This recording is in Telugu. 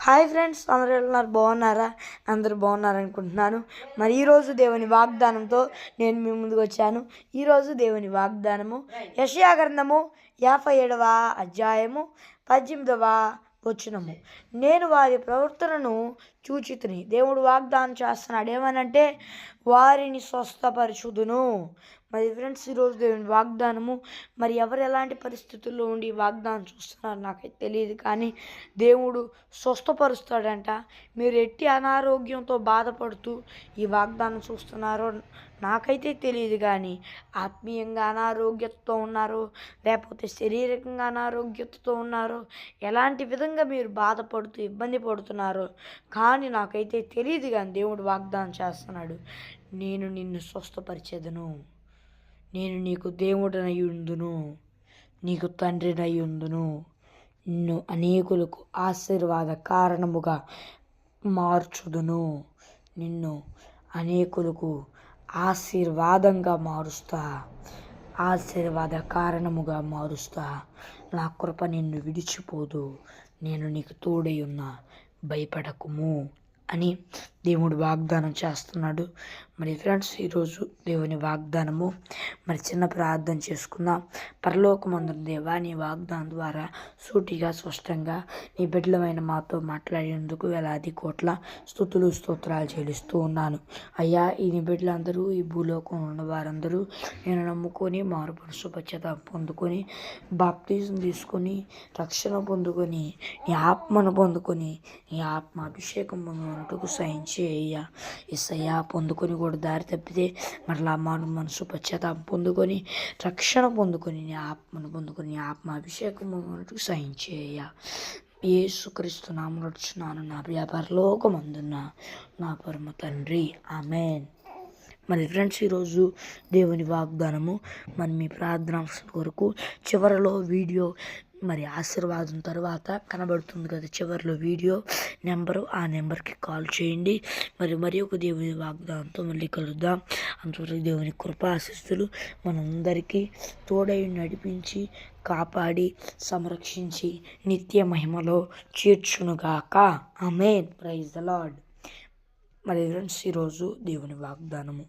హాయ్ ఫ్రెండ్స్, అందరూ ఉన్నారు బాగున్నారా? అందరూ బాగున్నారనుకుంటున్నాను. మరి ఈరోజు దేవుని వాగ్దానంతో నేను మీ ముందుకు వచ్చాను. ఈరోజు దేవుని వాగ్దానము యెషయా గ్రంథము 57వ అధ్యాయము 18వ వచనము. నేను వారి ప్రవర్తనను చూచితిని. దేవుడు వాగ్దానం చేస్తున్నాడు ఏమనంటే వారిని స్వస్థపరచుదును. మరి ఫ్రెండ్స్, ఈరోజు దేవుని వాగ్దానము మరి ఎవరు ఎలాంటి పరిస్థితుల్లో ఉండి వాగ్దానం చూస్తున్నారు నాకైతే తెలియదు, కానీ దేవుడు స్వస్థపరుస్తాడంట. మీరు ఎట్టి అనారోగ్యంతో బాధపడుతూ ఈ వాగ్దానం చూస్తున్నారో నాకైతే తెలియదు, కానీ ఆత్మీయంగా అనారోగ్యతతో ఉన్నారో లేకపోతే శారీరకంగా అనారోగ్యతతో ఉన్నారో ఎలాంటి విధంగా మీరు బాధపడుతూ ఇబ్బంది పడుతున్నారో కానీ నాకైతే తెలియదు, కానీ దేవుడు వాగ్దానం చేస్తున్నాడు, నేను నిన్ను స్వస్థపరిచేదను, నేను నీకు దేవుడనయ్యుందును, నీకు తండ్రినయ్యుందును, నిన్ను అనేకులకు ఆశీర్వాద కారణముగా మార్చుదును, నిన్ను అనేకులకు ఆశీర్వాదంగా మారుస్తా, ఆశీర్వాద కారణముగా మారుస్తా, నా కృప నిన్ను విడిచిపోదు, నేను నీకు తోడై ఉన్నా, భయపడకుము అని దేవుడు వాగ్దానం చేస్తున్నాడు. మరి ఫ్రెండ్స్, ఈరోజు దేవుని వాగ్దానము మరి చిన్న ప్రార్థన చేసుకుందాం. పరలోకమందున దేవా, నీ వాగ్దానం ద్వారా సూటిగా స్పష్టంగా నీ బిడ్డలమైన మాతో మాట్లాడేందుకు వేలాది కోట్ల స్తుతులు స్తోత్రాలు చెల్లిస్తూ ఉన్నాను. అయ్యా, ఈ నీ బిడ్డలందరూ ఈ భూలోకం ఉన్న వారందరూ నేను నమ్ముకొని మారు మనసు పశ్చాత్తాపం పొందుకొని బాప్తిజం తీసుకొని రక్షణ పొందుకొని నీ ఆత్మను పొందుకొని నీ ఆత్మ అభిషేకం పొందుకున్నట్టుకు సహించేయ్యా. యేసయ్యా, పొందుకొని కూడా దారి తప్పితే మరలా మారు మనసు పశ్చాత్తాపం పొందుకొని రక్షణ పొందుకొని నీ ఆత్మను పొందుకొని నీ ఆత్మ అభిషేకం పొందుకున్నట్టుకు సహించేయ్యా. యేసుక్రీస్తు నామములో అడుగుచున్నాను నా ప్రియ పరలోకమందున్న నా పరమ తండ్రి, ఆమేన్. మరి ఫ్రెండ్స్, ఈరోజు దేవుని వాగ్దానము మరి మీ ప్రార్థన కొరకు చివరిలో వీడియో మరి ఆశీర్వాదం తర్వాత కనబడుతుంది కదా, చివరిలో వీడియో నెంబరు, ఆ నెంబర్కి కాల్ చేయండి. మరి ఒక దేవుని వాగ్దానంతో మళ్ళీ కలుద్దాం. అంతవరకు దేవుని కృపాశిస్తులు మనందరికీ తోడై నడిపించి కాపాడి సంరక్షించి నిత్య మహిమలో చేర్చునుగాక. ఆమేన్. Praise the Lord. మరి ఫ్రెండ్స్, ఈరోజు దేవుని వాగ్దానము